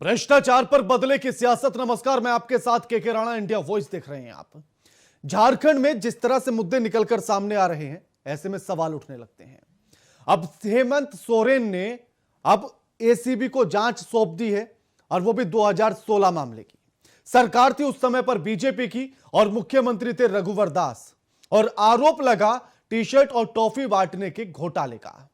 भ्रष्टाचार पर बदले की सियासत। नमस्कार, मैं आपके साथ के राणा, इंडिया वॉइस देख रहे हैं आप। झारखंड में जिस तरह से मुद्दे निकलकर सामने आ रहे हैं, ऐसे में सवाल उठने लगते हैं। अब हेमंत सोरेन ने अब एसीबी को जांच सौंप दी है, और वो भी 2016 मामले की। सरकार थी उस समय पर बीजेपी की, और मुख्यमंत्री थे रघुवर दास, और आरोप लगा टी शर्ट और टॉफी बांटने के घोटाले का।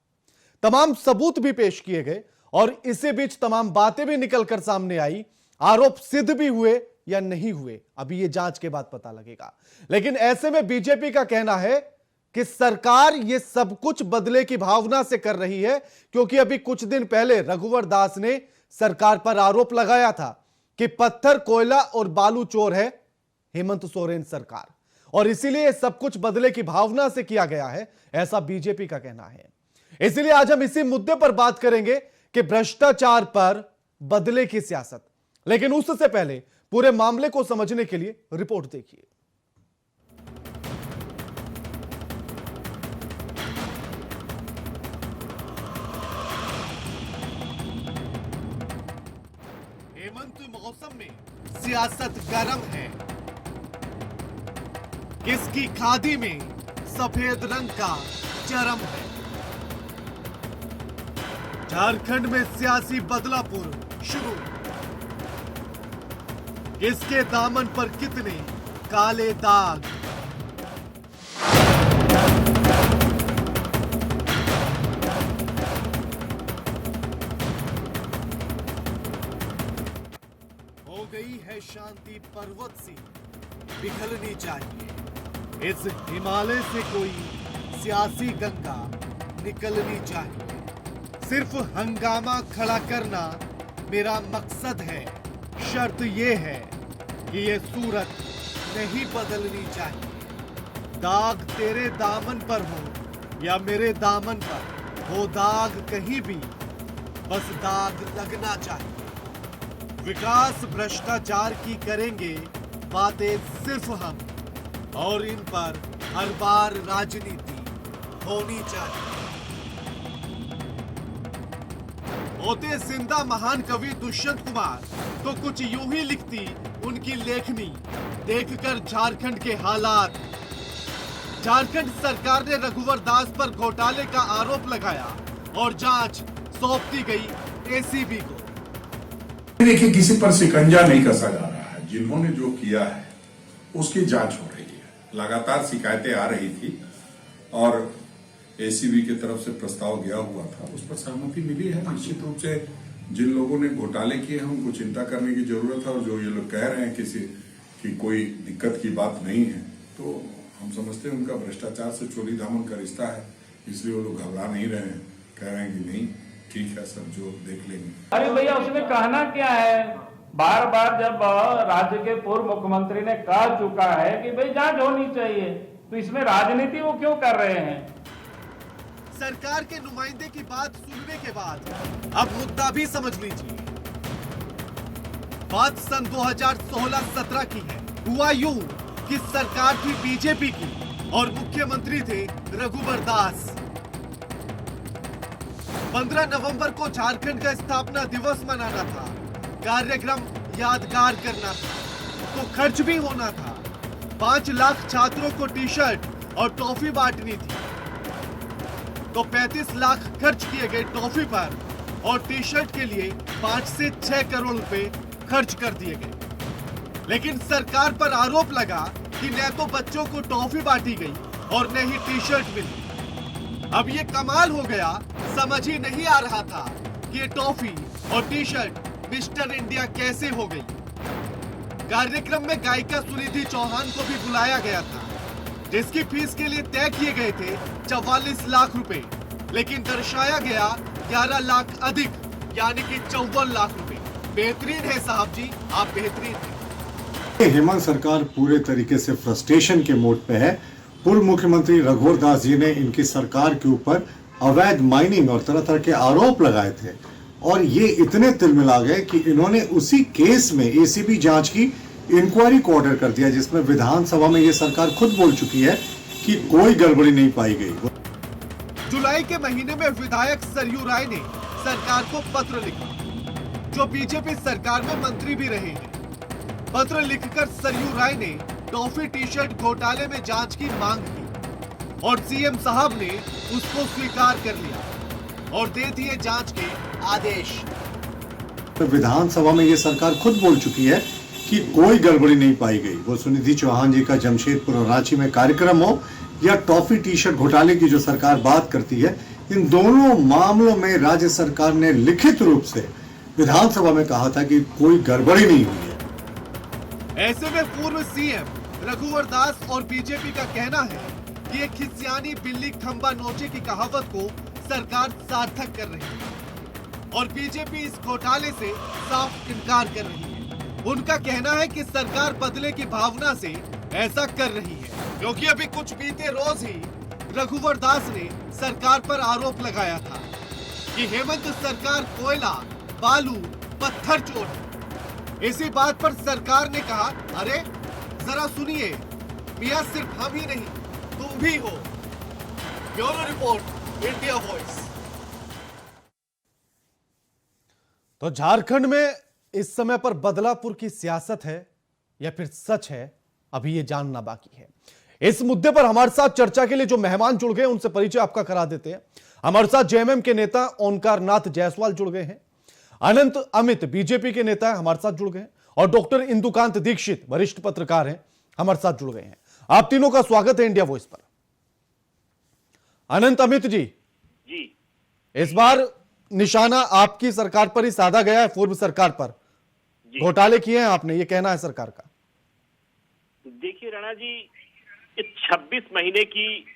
तमाम सबूत भी पेश किए गए, और इसी बीच तमाम बातें भी निकलकर सामने आई। आरोप सिद्ध भी हुए या नहीं हुए, अभी ये जांच के बाद पता लगेगा। लेकिन ऐसे में बीजेपी का कहना है कि सरकार ये सब कुछ बदले की भावना से कर रही है, क्योंकि अभी कुछ दिन पहले रघुवर दास ने सरकार पर आरोप लगाया था कि पत्थर, कोयला और बालू चोर है हेमंत सोरेन सरकार, और इसीलिए सब कुछ बदले की भावना से किया गया है, ऐसा बीजेपी का कहना है। इसलिए आज हम इसी मुद्दे पर बात करेंगे कि भ्रष्टाचार पर बदले की सियासत। लेकिन उससे पहले पूरे मामले को समझने के लिए रिपोर्ट देखिए। हेमंत मौसम में सियासत गर्म है। किसकी खादी में सफेद रंग का चरम है। झारखंड में सियासी बदलापुर शुरू। किसके दामन पर कितने काले दाग। हो गई है शांति पर्वत सी पिघलनी चाहिए। इस हिमालय से कोई सियासी गंगा निकलनी चाहिए। सिर्फ हंगामा खड़ा करना मेरा मकसद है। शर्त यह है कि ये सूरत नहीं बदलनी चाहिए। दाग तेरे दामन पर हो या मेरे दामन पर हो, दाग कहीं भी, बस दाग लगना चाहिए। विकास भ्रष्टाचार की करेंगे बातें सिर्फ हम, और इन पर हर बार राजनीति होनी चाहिए। होते जिंदा महान कवि दुष्यंत कुमार तो कुछ यूं ही लिखती उनकी लेखनी देखकर झारखंड के हालात। झारखंड सरकार ने रघुवर दास पर घोटाले का आरोप लगाया और जांच सौंप दी गई एसीबी को। देखिए, किसी पर शिकंजा नहीं कसा जा रहा है। जिन्होंने जो किया है उसकी जांच हो रही है। लगातार शिकायतें आ रही थी और एसीबी की तरफ से प्रस्ताव गया हुआ था, उस पर सहमति मिली है। निश्चित रूप से जिन लोगों ने घोटाले किए हैं उनको चिंता करने की जरूरत है, और जो ये लोग कह रहे हैं कि कोई दिक्कत की बात नहीं है, तो हम समझते हैं उनका भ्रष्टाचार से चोरी दामन का रिश्ता है, इसलिए वो लोग घबरा नहीं रहे हैं। कह रहे हैं कि नहीं, ठीक है, सब जो देख लेंगे। अरे भैया, उसमें कहना क्या है? बार बार जब राज्य के पूर्व मुख्यमंत्री ने कह चुका है कि भाई जांच होनी चाहिए, तो इसमें राजनीति वो क्यों कर रहे हैं? सरकार के नुमाइंदे की बात सुनने के बाद अब मुद्दा भी समझ लीजिए। बात सन 2016-17 की है। हुआ यूं कि सरकार थी बीजेपी की और मुख्यमंत्री थे रघुवर दास। 15 नवंबर को झारखंड का स्थापना दिवस मनाना था, कार्यक्रम यादगार करना था, तो खर्च भी होना था। 5 लाख छात्रों को टी शर्ट और टॉफी बांटनी थी, तो 35 लाख खर्च किए गए टॉफी पर, और टी शर्ट के लिए 5 से 6 करोड़ रुपए खर्च कर दिए गए। लेकिन सरकार पर आरोप लगा कि न तो बच्चों को टॉफी बांटी गई और न ही टी शर्ट मिली। अब ये कमाल हो गया, समझ ही नहीं आ रहा था कि ये टॉफी और टी शर्ट मिस्टर इंडिया कैसे हो गई। कार्यक्रम में गायिका सुनिधि चौहान को भी बुलाया गया था, जिसकी फीस के लिए तय किए गए थे 44 लाख रुपए, लेकिन दर्शाया गया 11 लाख अधिक, यानी कि 54 लाख रुपए। बेहतरीन है साहब जी, आप बेहतरीन हैं। हेमंत सरकार पूरे तरीके से फ्रस्ट्रेशन के मोड पे है। पूर्व मुख्यमंत्री रघुवर दास जी ने इनकी सरकार के ऊपर अवैध माइनिंग और तरह तरह के आरोप लगाए थे, और ये इतने तिलमिला गए कि इन्होंने उसी केस में एसीबी जांच की इंक्वायरी को ऑर्डर कर दिया, जिसमें विधानसभा में ये सरकार खुद बोल चुकी है कि कोई गड़बड़ी नहीं पाई गई। जुलाई के महीने में विधायक सरयू राय ने सरकार को पत्र लिखा। जो बीजेपी सरकार में मंत्री भी रहे हैं। पत्र लिखकर सरयू राय ने टॉफी टी शर्ट घोटाले में जांच की मांग की और सीएम साहब ने उसको स्वीकार कर लिया और दे दिए जांच के आदेश। विधानसभा में ये सरकार खुद बोल चुकी है कि कोई गड़बड़ी नहीं पाई गई। वो सुनिधि चौहान जी का जमशेदपुर और रांची में कार्यक्रम हो या टॉफी टी शर्ट घोटाले की जो सरकार बात करती है, इन दोनों मामलों में राज्य सरकार ने लिखित रूप से विधानसभा में कहा था कि कोई गड़बड़ी नहीं हुई है। ऐसे में पूर्व सीएम रघुवर दास और बीजेपी का कहना है कि ये खिसियानी बिल्ली खंबा नोचे की कहावत को सरकार सार्थक कर रही है और बीजेपी इस घोटाले से साफ इनकार कर रही है। उनका कहना है कि सरकार बदले की भावना से ऐसा कर रही है, क्योंकि अभी कुछ बीते रोज ही रघुवर दास ने सरकार पर आरोप लगाया था कि हेमंत सरकार कोयला, बालू, पत्थर चोर है। इसी बात पर सरकार ने कहा, अरे जरा सुनिए मियां, सिर्फ हम ही नहीं तुम भी हो। Bureau report, India voice. तो झारखंड में इस समय पर बदलापुर की सियासत है या फिर सच है, अभी ये जानना बाकी है। इस मुद्दे पर हमारे साथ चर्चा के लिए जो मेहमान जुड़ गए उनसे परिचय आपका करा देते हैं। हमारे साथ जेएमएम के नेता ओंकार नाथ जायसवाल जुड़ गए हैं, अनंत अमित बीजेपी के नेता हमारे साथ जुड़ गए हैं और डॉक्टर इंदुकांत दीक्षित वरिष्ठ पत्रकार हैं हमारे साथ जुड़ गए हैं। आप तीनों का स्वागत है इंडिया वॉइस पर। अनंत अमित जी, इस बार निशाना आपकी सरकार पर ही साधा गया है, पूर्व सरकार पर घोटाले किए हैं आपने, ये कहना है सरकार का। देखिए राणा जी, इस 26 महीने की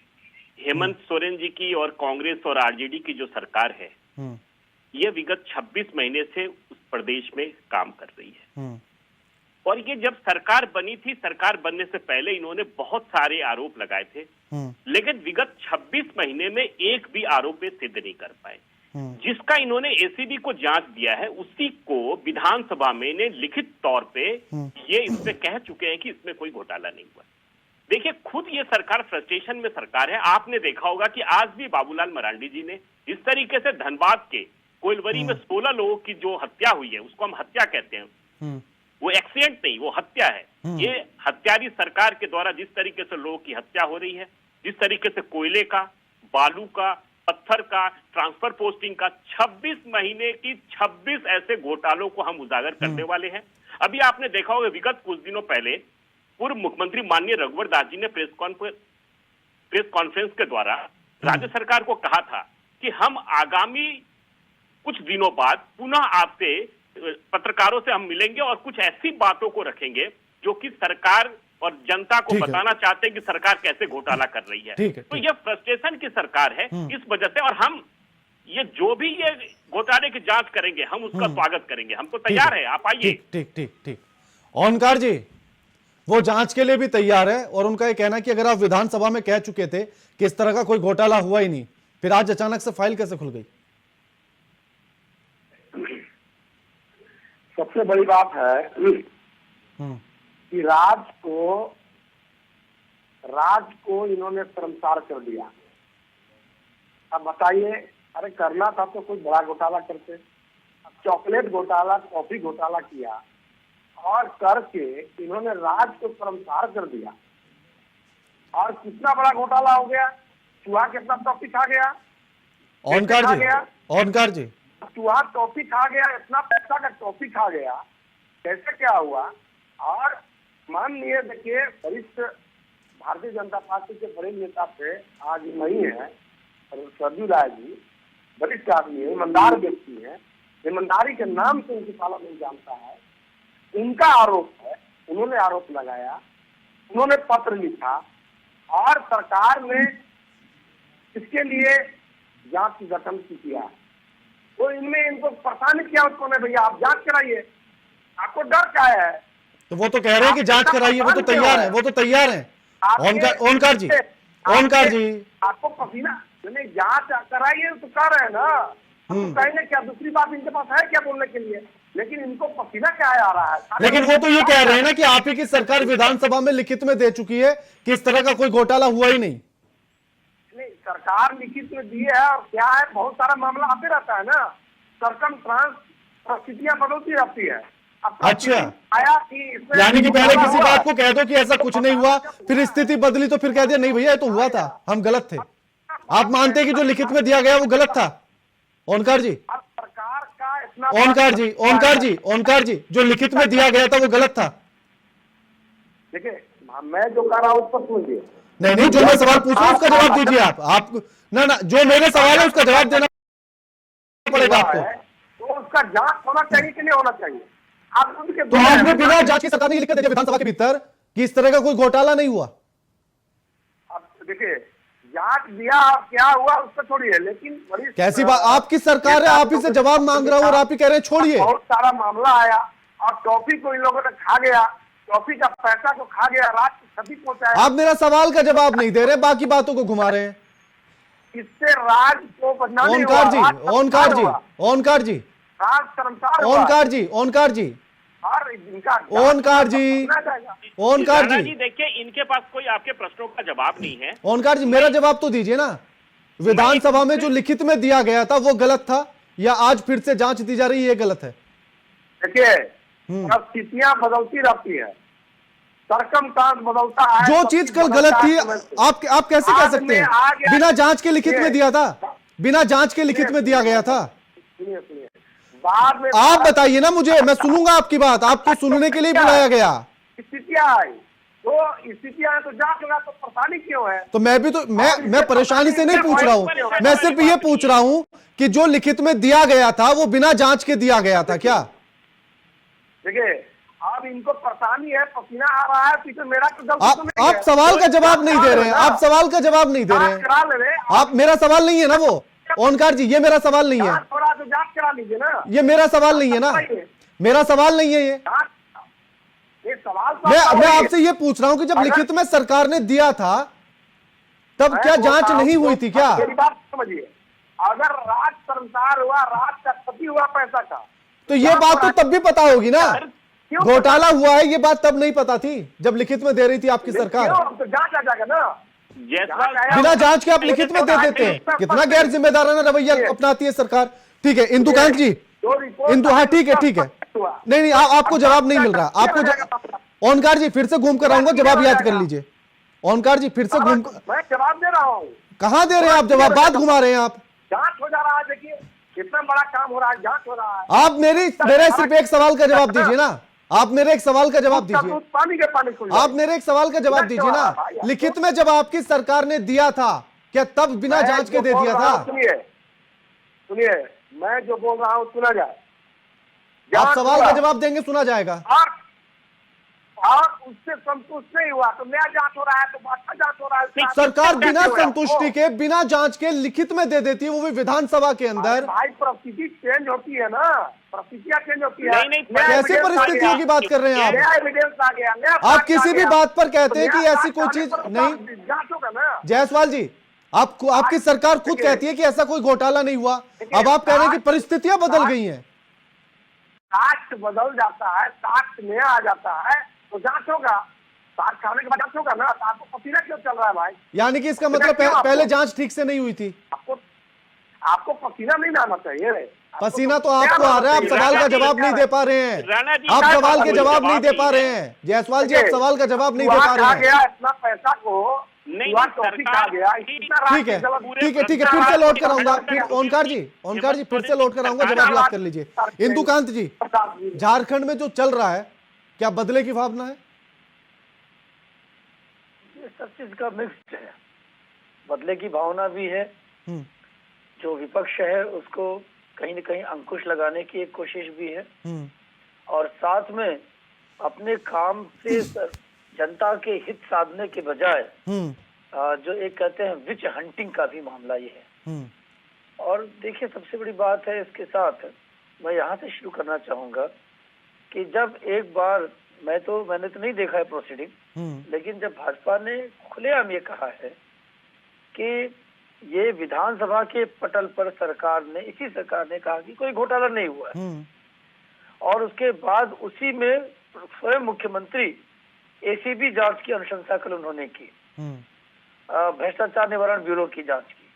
हेमंत सोरेन जी की और कांग्रेस और आरजेडी की जो सरकार है, ये विगत 26 महीने से उस प्रदेश में काम कर रही है। और ये जब सरकार बनी थी, सरकार बनने से पहले इन्होंने बहुत सारे आरोप लगाए थे, लेकिन विगत 26 महीने में एक भी आरोप सिद्ध नहीं कर पाए। जिसका इन्होंने एसीबी को जांच दिया है, उसी को विधानसभा में ने लिखित तौर पे ये इसमें कह चुके हैं कि इसमें कोई घोटाला नहीं हुआ। देखिए, खुद ये सरकार फ्रस्ट्रेशन में सरकार है। आपने देखा होगा कि आज भी बाबूलाल मरांडी जी ने इस तरीके से धनबाद के कोइलवरी में 16 लोगों की जो हत्या हुई है, उसको हम हत्या कहते हैं, वो एक्सीडेंट नहीं, वो हत्या है। ये हत्यारी सरकार के द्वारा जिस तरीके से लोगों की हत्या हो रही है, जिस तरीके से कोयले का, बालू का, पत्थर का, ट्रांसफर पोस्टिंग का, 26 महीने की 26 ऐसे घोटालों को हम उजागर करने वाले हैं। अभी आपने देखा होगा, विगत कुछ दिनों पहले पूर्व मुख्यमंत्री माननीय रघुवर दास जी ने प्रेस कॉन्फ्रेंस के द्वारा राज्य सरकार को कहा था कि हम आगामी कुछ दिनों बाद पुनः आपसे पत्रकारों से हम मिलेंगे और कुछ ऐसी बातों को रखेंगे जो कि सरकार और जनता को बताना चाहते हैं कि सरकार कैसे घोटाला कर रही है। तो ये फ्रस्ट्रेशन की सरकार है इस वजह से, और हम ये जो भी ये घोटाले की जांच करेंगे, हम उसका स्वागत करेंगे। हम तो तैयार है, आप आइए। ठीक। ओंकार जी, वो जांच के लिए भी तैयार है और उनका ये कहना है कि अगर आप विधानसभा में कह चुके थे कि इस तरह का कोई घोटाला हुआ ही नहीं, फिर आज अचानक से फाइल कैसे खुल गई? सबसे बड़ी बात है कि राज को इन्होंने शर्मसार कर दिया। अब बताइए, अरे करना था तो कोई बड़ा घोटाला करते। अब चॉकलेट घोटाला, कॉफी घोटाला किया और करके इन्होंने राज को शर्मसार कर दिया। और कितना बड़ा घोटाला हो गया, चूहा कितना टॉफी खा गया। ओंकार जी, चूहा टॉफी खा गया, इतना पैसा का टॉफी खा गया, कैसे क्या हुआ। और माननीय देखिए, वरिष्ठ भारतीय जनता पार्टी के बड़े नेता थे, आज नहीं है, सरयू राय जी वरिष्ठ आदमी है, ईमानदार व्यक्ति है, ईमानदारी के नाम से उनकी पाला नहीं जानता है। उनका आरोप है, उन्होंने आरोप लगाया, उन्होंने पत्र लिखा और सरकार ने इसके लिए जांच की गठन किया। तो इनमें इनको परेशानी क्या उत्पन्न है? भैया आप जांच कराइए, आपको डर क्या है? तो वो तो कह रहे हैं कि जांच कराइए, वो तो तैयार है, वो तो तैयार है। ओंकार जी, आपको पसीना नहीं, जांच कराइए तो कर रहे हैं ना, कहेंगे क्या? दूसरी बात इनके पास है क्या बोलने के लिए? लेकिन इनको पसीना क्या आ रहा है? लेकिन वो तो ये कह रहे हैं ना कि आप ही की सरकार विधानसभा में लिखित में दे चुकी है कि इस तरह का कोई घोटाला हुआ ही नहीं। नहीं, सरकार लिखित में दी है और क्या है, बहुत सारा मामला आते रहता है ना। सरकम परिस्थितियां बदलती रहती है। अब अच्छा। आया कि इसमें यानी कि पहले किसी हुआ। बात को कह दो कि ऐसा कुछ नहीं हुआ, फिर स्थिति बदली तो फिर कह दिया नहीं भैया ये तो हुआ था, हम गलत थे। आप मानते हैं कि जो लिखित में दिया गया वो गलत था? ओंकार जी, अब सरकार का इतना ओंकार जी, ओंकार जी, ओंकार जी, जो लिखित में दिया गया था वो गलत था? देखिए, मैं जो कह रहा हूँ उस पर सुनिए। नहीं नहीं, जो मैं सवाल पूछ रहा हूं उसका जवाब दीजिए आप ना ना, जो मेरे सवाल है उसका जवाब देना पड़ेगा आपको। तो उसका जांच होना चाहिए कि नहीं होना चाहिए? आप उनके तो आपने बिना जांच की सरकार ने लिख के दे दिया विधानसभा के भीतर कि इस तरह का कोई घोटाला नहीं हुआ? अब देखिए, जांच दिया क्या हुआ उस पर थोड़ी है, लेकिन बड़ी कैसी बात, आपकी सरकार है, आप ही से जवाब मांग रहा हूं और आप ही कह रहे हैं छोड़िए। बहुत सारा मामला आया और टॉफी को इन लोगों ने खा गया, टॉफी का पैसा को खा गया, रात को क्षति पहुंचाया। आप मेरा सवाल का जवाब नहीं दे रहे, बाकी बातों को घुमा रहे हैं। इससे राज को बदनामी हुआ, ओंकार जी, राज शर्मसार ओंकार जी, हुआ, ओंकार जी, राज शर्मसार हुआ। ओंकार जी, ओंकार जी, और इनका ओंकार जी, होना जाएगा। ओंकार राणा जी, जी देखिए, इनके पास कोई आपके प्रश्नों का जवाब नहीं है। ओंकार जी, मेरा जवाब तो दीजिए ना। विधानसभा में जो लिखित में दिया गया था वो गलत था या आज फिर से जांच दी जा रही है ये गलत है? देखिए, परिस्थितियां बदलती रहती है, सरकमस्टांस बदलता है। जो चीज कल गलत थी आप कैसे कह आज सकते में आ हैं? गया- बिना जांच के लिखित में दिया था, बिना जांच के लिखित में दिया गया था। सुनिए सुनिए, बाद में आप बताइए ना मुझे, मैं सुनूंगा आपकी बात, आपको सुनने के लिए बुलाया गया। स्थितियां आई तो स्थितियां तो जांच होगा, तो परेशानी क्यों है? तो मैं भी तो मैं परेशानी से नहीं पूछ रहा हूं, मैं सिर्फ ये पूछ रहा हूं कि जो लिखित में दिया गया था वो बिना जांच के दिया गया था क्या? देखिए, अब इनको परेशानी है, पसीना आ रहा है, पीछे मेरा तो गलती तो नहीं आप है। सवाल का जवाब नहीं दे रहे हैं, आप सवाल का जवाब नहीं दे रहे जांच हैं। करा ले रहे, आप, मेरा सवाल नहीं है ना वो, ओंकार जी, ये मेरा सवाल नहीं है, जांच हो रहा है तो जांच करा लीजिए ना। ये मेरा सवाल नहीं है ना, मेरा सवाल नहीं है ये। जांच- ये सवाल तो मैं आपका मैं वही है। आपसे ये पूछ रहा हूं कि जब लिखित में सरकार ने दिया था तब मैं क्या बोल जांच रहा हूं, नहीं हुई थी क्या? मेरी बात समझिए, अगर राज शर्मसार हुआ, राज का क्षति हुआ पैसा का, तो ये बात तो तब भी पता होगी ना, क्यों? घोटाला हुआ है ये बात तब नहीं पता थी जब लिखित में दे रही थी आपकी सरकार। क्यों? तो जांच आ जाएगा ना। जायसवाल जांच आया- बिना जांच के आप लिखित में दे देते हैं, कितना गैर जिम्मेदाराना रवैया अपनाती है सरकार। ठीक है इंदुकांत जी, जो रिपोर्ट इंदु, हाँ ठीक है ठीक है, हुआ। नहीं नहीं आपको जवाब नहीं मिल रहा, आपको ओंकार जी फिर से घूम कर आऊंगा, जवाब याद कर लीजिए। ओंकार जी फिर से घूम, मैं जवाब दे रहा हूँ, कहां दे रहे हैं आप जवाब, बात घुमा रहे हैं आप। जांच हो जा रहा है। देखिए कितना बड़ा काम हो रहा है, जांच हो रहा है। आप मेरे सिर्फ एक सवाल का जवाब दीजिए ना, आप मेरे एक सवाल का जवाब दीजिए, दूध पानी के पानी खुल आप मेरे एक सवाल का जवाब दीजिए ना। लिखित में जब आपकी सरकार ने दिया था क्या तब बिना जांच के दे दिया था? सुनिए सुनिए, मैं जो बोल रहा हूँ सुना जाए। आप जांच सवाल हुआ का जवाब देंगे सुना जाएगा। और उससे संतुष्ट नहीं हुआ तो नया जांच हो रहा है, तो बात का जांच हो रहा है। सरकार बिना संतुष्टि के, बिना जांच के लिखित में दे देती है, वो भी विधानसभा के अंदर। भाई परिस्थिति चेंज होती है ना, परिस्थितियां चेंज होती है। नहीं, नहीं, नया कैसी evidence आ परिस्थितियों गया, की बात कर रहे हैं नया आप? एविडेंस आ गया, नया आप fact आ किसी भी गया। बात पर कहते हैं तो कि नया ऐसी कोई fact चीज आने पर नहीं। जांच होगा ना। जायसवाल जी, आपकी सरकार खुद कहती है कि ऐसा कोई घोटाला नहीं हुआ, अब आप कह रहे हैं कि परिस्थितियां बदल गई हैं। साक्ष्य बदल जाता है, साक्ष्य नया आ जाता है तो जांच होगा, साक्ष्य खाने के बाद जांच होगा ना। तो आपको पसीना क्यों चल रहा है भाई? यानी कि इसका मतलब पहले जांच ठीक से नहीं हुई थी। आपको पसीना नहीं आना चाहिए। पसीना तो आपको आ रहा है, आप सवाल का जवाब नहीं दे पा रहे हैं, राणा जी, आप सवाल के कोई जवाब नहीं दे पा नहीं रहे हैं। जायसवाल जी आप सवाल का जवाब नहीं दे पा खा रहे हैं। गया इतना पैसा को, नहीं, युवा टॉपिक खा सरकार गया, की- इतना ठीक है राशि गलत- ठीक है ठीक है, फिर से लौट कर आऊंगा, फिर ओंकार जी फिर से लौट कर आऊंगा, जवाब याद कर लीजिए। इंदुकांत जी, झारखंड में जो चल रहा है क्या बदले की भावना है? ये सब चीज का मिक्स्ड है, बदले की भावना भी है। हम्म, जो विपक्ष है उसको कहीं न कहीं अंकुश लगाने की एक कोशिश भी है, हम्म, और साथ में अपने काम से जनता के हित साधने के बजाय हम्म, जो एक कहते हैं विच हंटिंग का भी मामला ये है। हम्म, और देखिए सबसे बड़ी बात है इसके साथ, मैं यहाँ से शुरू करना चाहूंगा कि जब एक बार मैंने तो नहीं देखा है प्रोसीडिंग, लेकिन जब भाजपा ने खुलेआम ये कहा है कि ये विधानसभा के पटल पर इसी सरकार ने कहा कि कोई घोटाला नहीं हुआ है, और उसके बाद उसी में स्वयं मुख्यमंत्री एसीबी जांच की अनुशंसा कल उन्होंने की, भ्रष्टाचार निवारण ब्यूरो की जांच की।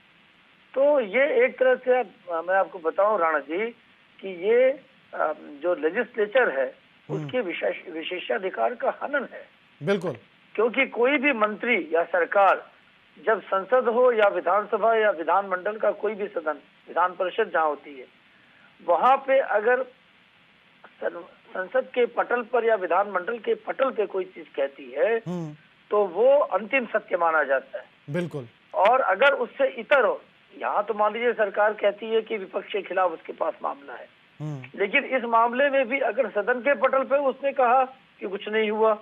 तो ये एक तरह से मैं आपको बताऊं राणा जी कि ये जो लेजिस्लेचर है उसके विशेषाधिकार का हनन है। बिल्कुल, क्योंकि कोई भी मंत्री या सरकार जब संसद हो या विधानसभा या विधानमंडल का कोई भी सदन, विधान परिषद जहाँ होती है, वहां पे अगर संसद के पटल पर या विधानमंडल के पटल पे कोई चीज कहती है तो वो अंतिम सत्य माना जाता है। बिल्कुल। और अगर उससे इतर हो, यहाँ तो मान लीजिए सरकार कहती है कि विपक्ष के खिलाफ उसके पास मामला है, लेकिन इस मामले में भी अगर सदन के पटल पे उसने कहा कि कुछ नहीं हुआ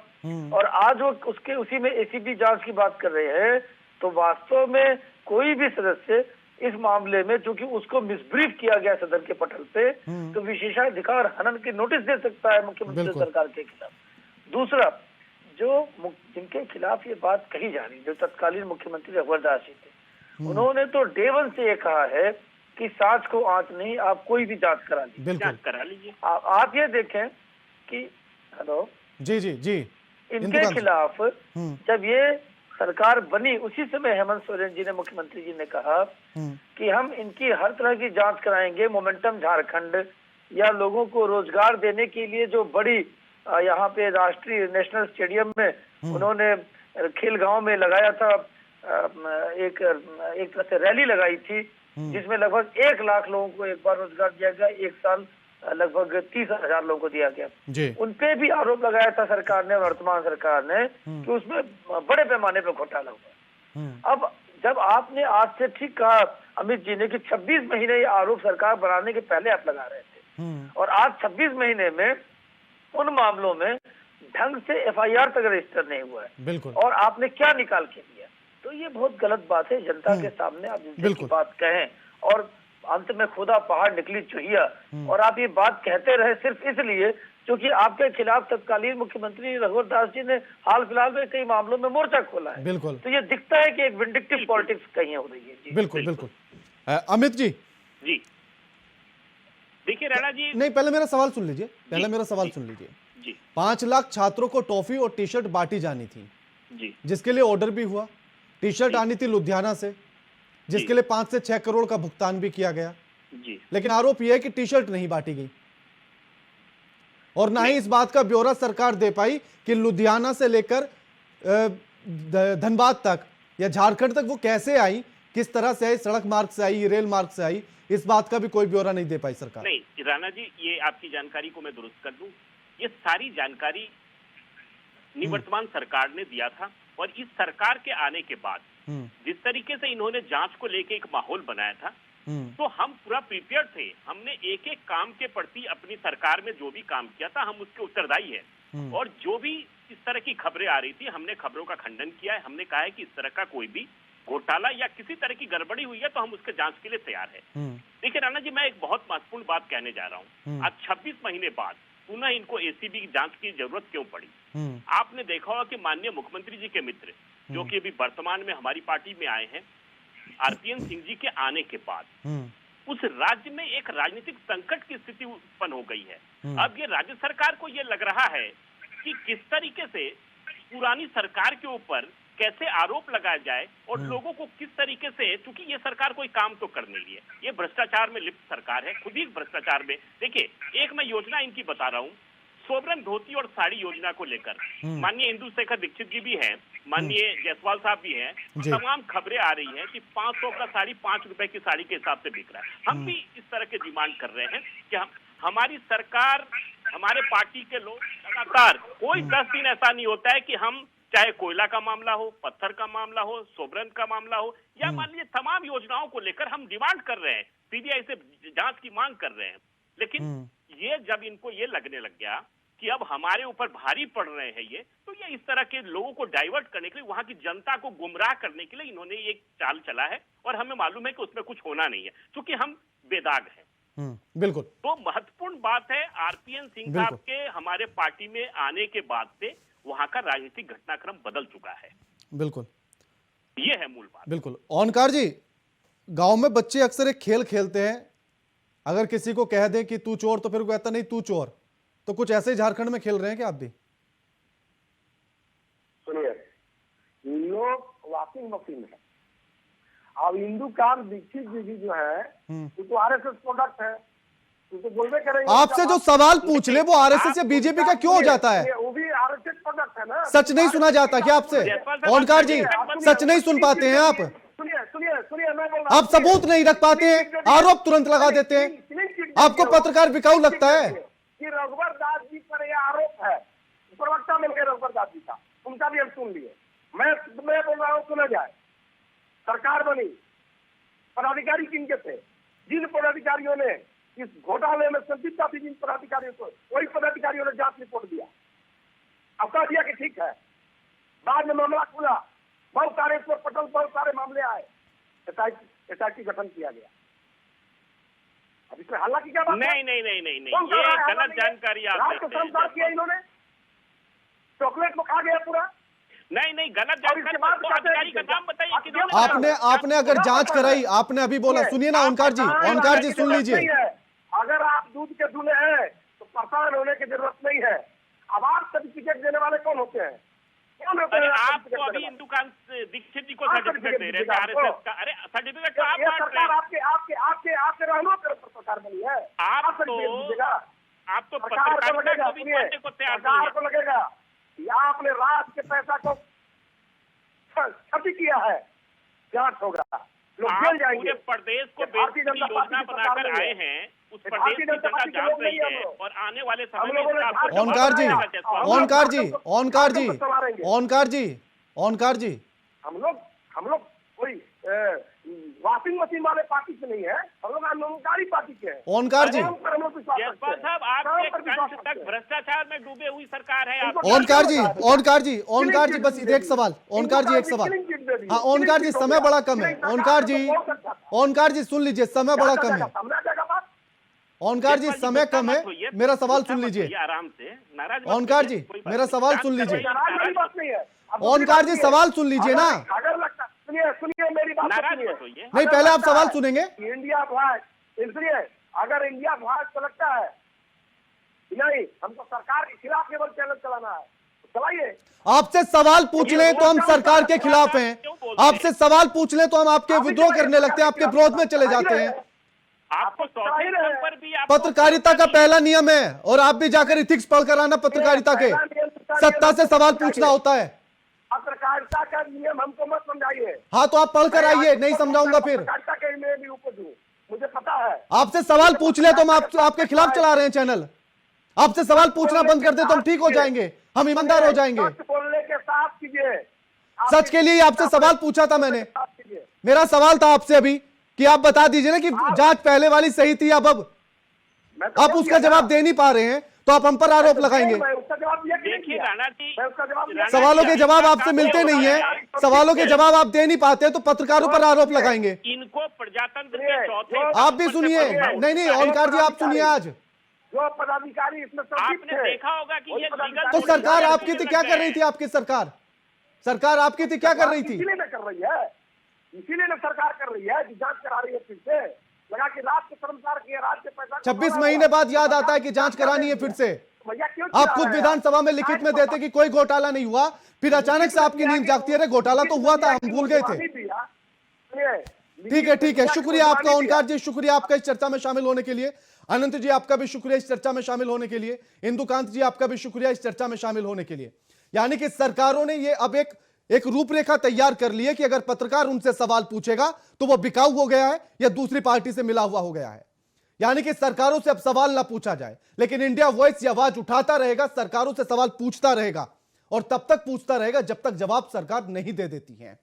और आज वो उसके उसी में एसीबी जांच की बात कर रहे हैं, तो वास्तव में कोई भी सदस्य इस मामले में, चूंकि उसको मिसब्रीफ किया गया सदन के पटल पे, तो विशेषाधिकार हनन की नोटिस दे सकता है मुख्यमंत्री सरकार के खिलाफ। दूसरा, जो जिनके खिलाफ ये बात कही जा रही, जो तत्कालीन मुख्यमंत्री रघुवर दास जी थे, उन्होंने तो डे वन से ये कहा है कि सांच को आंच नहीं, आप कोई भी जांच करा लीजिए, जांच करा लीजिए। आप ये देखें कि हेलो जी इनके खिलाफ जब ये सरकार बनी उसी समय हेमंत सोरेन जी ने, मुख्यमंत्री जी ने कहा कि हम इनकी हर तरह की जांच कराएंगे। मोमेंटम झारखंड या लोगों को रोजगार देने के लिए जो बड़ी यहाँ पे राष्ट्रीय नेशनल स्टेडियम में उन्होंने खेल गांव में लगाया था, एक तरह से रैली लगाई थी जिसमें लगभग 1 लाख लोगों को एक बार रोजगार दिया गया, एक साल लगभग 30,000 लोगों को दिया गया। उन पे भी आरोप लगाया था सरकार ने, वर्तमान सरकार ने, कि उसमें बड़े पैमाने पर घोटाला हुआ। अब जब आपने आज से ठीक कहा अमित जी ने कि 26 महीने ये आरोप सरकार बनाने के पहले आप लगा रहे थे, और आज 26 महीने में उन मामलों में ढंग से एफआईआर तक रजिस्टर नहीं हुआ है। बिल्कुल। और आपने क्या निकाल के दिया, तो ये बहुत गलत बात है। जनता के सामने आप जिनकी बात कहें और अंत में खुदा पहाड़ निकली चुहिया, और आप ये बात कहते रहे सिर्फ इसलिए क्योंकि आपके खिलाफ तत्कालीन मुख्यमंत्री रघुवर दास जी ने हाल फिलहाल में कई मामलों में मोर्चा खोला है। बिल्कुल। तो ये दिखता है कि एक विंडिक्टिव पॉलिटिक्स कहीं हो रही है। जी बिल्कुल। अमित जी देखिए राणा जी, नहीं, पहले मेरा सवाल सुन लीजिए, जी। 5 लाख छात्रों को टॉफी और टी शर्ट बांटी जानी थी जी, जिसके लिए ऑर्डर भी हुआ। टी शर्ट आनी थी लुधियाना से, जिसके लिए 5 से 6 करोड़ का भुगतान भी किया गया जी। लेकिन आरोप यह है कि टी शर्ट नहीं बांटी गई और ना ही इस बात का ब्यौरा सरकार दे पाई कि लुधियाना से लेकर धनबाद तक या झारखंड तक वो कैसे आई, किस तरह से आई, सड़क मार्ग से आई, रेल मार्ग से आई, इस बात का भी कोई ब्यौरा नहीं दे पाई सरकार। नहीं राणा जी, ये आपकी जानकारी को मैं दुरुस्त कर दूं, ये सारी जानकारी निवर्तमान सरकार ने दिया था, और इस सरकार के आने के बाद जिस तरीके से इन्होंने जांच को लेके एक माहौल बनाया था, तो हम पूरा प्रिपेयर थे। हमने एक एक काम के प्रति अपनी सरकार में जो भी काम किया था हम उसके उत्तरदायी है, और जो भी इस तरह की खबरें आ रही थी हमने खबरों का खंडन किया है। हमने कहा है कि इस तरह का कोई भी घोटाला या किसी तरह की गड़बड़ी हुई है तो हम उसके जांच के लिए तैयार है। देखिए राणा जी, मैं एक बहुत महत्वपूर्ण बात कहने जा रहा हूँ। आज 26 महीने बाद पुनः इनको एसीबी की जांच की जरूरत क्यों पड़ी? आपने देखा होगा कि माननीय मुख्यमंत्री जी के मित्र जो कि अभी वर्तमान में हमारी पार्टी में आए हैं, आरपीएन सिंह जी के आने के बाद उस राज्य में एक राजनीतिक संकट की स्थिति उत्पन्न हो गई है। अब ये राज्य सरकार को ये लग रहा है कि किस तरीके से पुरानी सरकार के ऊपर कैसे आरोप लगाया जाए और लोगों को किस तरीके से, क्योंकि ये सरकार कोई काम तो कर नहीं रही है, ये भ्रष्टाचार में लिप्त सरकार है, खुद ही भ्रष्टाचार में। देखिए, एक मैं योजना इनकी बता रहा हूँ, सोवरन धोती और साड़ी योजना को लेकर माननीय इंदु शेखर दीक्षित जी भी हैं, माननीय जायसवाल साहब भी हैं, तमाम खबरें आ रही हैं कि 500 का साड़ी 5 रुपए की साड़ी के हिसाब से बिक रहा है। हम भी इस तरह के डिमांड कर रहे हैं कि हमारी सरकार, हमारे पार्टी के लोग लगातार, कोई 10 दिन ऐसा नहीं होता है कि हम, चाहे कोयला का मामला हो, पत्थर का मामला हो, सोवरन का मामला हो, या मान लीजिए तमाम योजनाओं को लेकर हम डिमांड कर रहे हैं, सीबीआई से जांच की मांग कर रहे हैं। लेकिन ये जब इनको ये लगने लग गया कि अब हमारे ऊपर भारी पड़ रहे हैं ये, तो ये इस तरह के लोगों को डाइवर्ट करने के लिए, वहां की जनता को गुमराह करने के लिए इन्होंने एक चाल चला है, और हमें मालूम है कि उसमें कुछ होना नहीं है, क्योंकि हम बेदाग हैं। बिल्कुल। तो महत्वपूर्ण बात है, आरपीएन सिंह साहब के हमारे पार्टी में आने के बाद से वहां का राजनीतिक घटनाक्रम बदल चुका है। बिल्कुल, ये है मूल बात। बिल्कुल। ओनकार जी, गांव में बच्चे अक्सर एक खेल खेलते हैं, अगर किसी को कह दें कि तू चोर तो फिर वो कहता नहीं तू चोर, तो कुछ ऐसे ही झारखंड में खेल रहे हैं क्या आप भी? सुनिए, लोग वॉशिंग मशीन है। अब इंदु काम दीक्षित जी जो है वो तो आरएसएस प्रोडक्ट है। तो बोलबे करेंगे। आपसे जो सवाल पूछ ले वो आरएसएस या बीजेपी का क्यों हो जाता है? वो भी आरएसएस प्रोडक्ट है ना। सच नहीं सुना जाता क्या आपसे? ओंकार जी, सच नहीं सुन पाते हैं आप? सुनिए सुनिए सुनिए, मैं बोल रहा हूं। आप सबूत नहीं रख पाते हैं, आरोप तुरंत लगा देते हैं। आपको पत्रकार बिकाऊ लगता है? कि रघुवर दास जी पर यह आरोप है, प्रवक्ता मिल गए रघुवर दास जी का, उनका भी हम सुन लिए। मैं बोल रहा हूँ, सुना जाए। सरकार बनी, पदाधिकारी किनके थे? जिन पदाधिकारियों ने इस घोटाले में संदिग्धता थी, जिन पदाधिकारियों को, वही पदाधिकारियों ने जांच रिपोर्ट दिया, अब कह दिया कि ठीक है। बाद में मामला खुला, बहुत सारे इस पर पटल, बहुत सारे मामले आए, एसआईटी गठन किया गया। अब इसमें हालांकि क्या बात है? नहीं, ये गलत जानकारी आप रात को संसार किया इन्होंने, चॉकलेट को खा गया पूरा। नहीं, गलत जानकारी। अधिकारी का नाम बताइए कि आपने अगर जांच कराई, आपने अभी बोला, सुनिए ना ओंकार जी सुन लीजिए। अगर आप दूध के दूल्हे हैं तो परेशान होने की जरूरत नहीं है। अब आप सर्टिफिकेट देने वाले कौन होते हैं? आप तो अभी हिंदुकांत दीक्षित जी को सर्टिफिकेट दे रहे थे आरएसएस का। अरे सर्टिफिकेट तो आप बांट रहे सरकार आपके रहनुमा पर सरकार बनी है। आप तो पत्रकारिता को भी मानने को तैयार नहीं है। को लगेगा या आपने रात के पैसा को क्षति किया है, जांच होगा, लोग जेल जाएंगे। पूरे प्रदेश को बेसिकली योजना बनाकर आए हैं, उस प्रदेश की जनता जान रही है और आने वाले समय में ओंकार जी, हम लोग कोई वॉशिंग मशीन वाले पार्टी से नहीं है, हम लोग आंदोलनकारी पार्टी के हैं। ओंकार जी, जयपाल साहब, आपके कंठ तक भ्रष्टाचार में डूबे हुई सरकार है। ओंकार जी बस एक सवाल, ओंकार जी एक सवाल। हाँ ओंकार जी, समय बड़ा कम है। ओंकार जी सुन लीजिए, समय बड़ा कम है। ओंकार जी समय कम है, मेरा सवाल सुन लीजिए। आराम से नाराज। ओंकार जी मेरा सवाल सुन लीजिए। ओंकार जी सवाल सुन लीजिए ना। सुनिए मेरी बात सुनिए। नहीं, पहले आप सवाल सुनेंगे। इंडिया फ्लैग, इसलिए अगर इंडिया फ्लैग को लगता है नहीं हमको सरकार के खिलाफ केवल चैनल चलाना है, तो चलाइए। आपसे सवाल पूछ लें तो हम सरकार के खिलाफ हैं, आपसे सवाल पूछ लें तो हम आपके विद्रोह करने लगते हैं, आपके विरोध में चले जाते हैं। आपको पर भी पत्रकारिता का पहला नियम है, और आप भी जाकर इथिक्स पढ़कर आना पत्रकारिता के। सत्ता से सवाल पूछना होता है। पत्रकारिता का नियम हमको मत समझाइए। हाँ तो आप पढ़कर आइए, नहीं समझाऊंगा फिर। पत्रकारिता के मैं भी उपज हूं, मुझे पता है। आपसे सवाल पूछ ले तो हम आपके खिलाफ चला रहे हैं चैनल। आपसे सवाल पूछना बंद कर दे तो हम ठीक हो जाएंगे, हम ईमानदार हो जाएंगे। बोलने के साथ कीजिए। सच के लिए आपसे सवाल पूछा था मैंने। मेरा सवाल था आपसे अभी कि आप बता दीजिए ना कि जांच पहले वाली सही थी, अब आप उसका जवाब दे नहीं पा रहे हैं तो आप हम पर आरोप लगाएंगे। देखिए राणा जी, सवालों के जवाब आपसे मिलते नहीं है, सवालों के जवाब आप दे नहीं पाते तो पत्रकारों पर आरोप लगाएंगे। इनको प्रजातंत्र के चौथे आप भी सुनिए। नहीं ओंकार जी आप सुनिए। आज जो पदाधिकारी इसमें आपने देखा होगा कि ये लीगल तो सरकार आपकी थी, क्या कर रही थी आपकी सरकार आपकी थी, क्या कर रही थी? इसीलिए कर रही है, इसीलिए ना सरकार कर रही है, जांच करा रही है। फिर से लगा कि रात के कर्मचार किए, रात के पैसा 26 महीने बाद याद आता है कि जांच करानी है फिर से। भैया क्यों आप खुद विधानसभा में लिखित में देते कि कोई घोटाला नहीं हुआ, फिर अचानक से आपकी नींद जागती है, अरे घोटाला तो हुआ था, हम भूल गए थे। ठीक है, शुक्रिया आपका ओंकार जी, शुक्रिया आपका इस चर्चा में शामिल होने के लिए। अनंत जी आपका भी शुक्रिया इस चर्चा में शामिल होने के लिए। इंदुकांत जी आपका भी शुक्रिया इस चर्चा में शामिल होने के लिए। यानी कि सरकारों ने ये अब एक रूपरेखा तैयार कर ली है कि अगर पत्रकार उनसे सवाल पूछेगा तो वो बिकाऊ हो गया है या दूसरी पार्टी से मिला हुआ हो गया है। यानी कि सरकारों से अब सवाल ना पूछा जाए, लेकिन इंडिया वॉइस आवाज उठाता रहेगा, सरकारों से सवाल पूछता रहेगा और तब तक पूछता रहेगा जब तक जवाब सरकार नहीं दे देती है।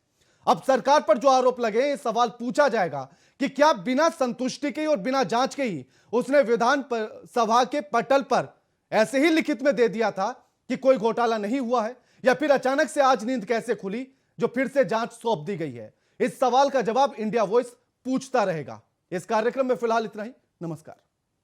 अब सरकार पर जो आरोप लगे, सवाल पूछा जाएगा कि क्या बिना संतुष्टि के और बिना जांच के ही उसने विधान सभा के पटल पर ऐसे ही लिखित में दे दिया था कि कोई घोटाला नहीं हुआ है, या फिर अचानक से आज नींद कैसे खुली जो फिर से जांच सौंप दी गई है? इस सवाल का जवाब इंडिया वॉइस पूछता रहेगा। इस कार्यक्रम में फिलहाल इतना ही। नमस्कार।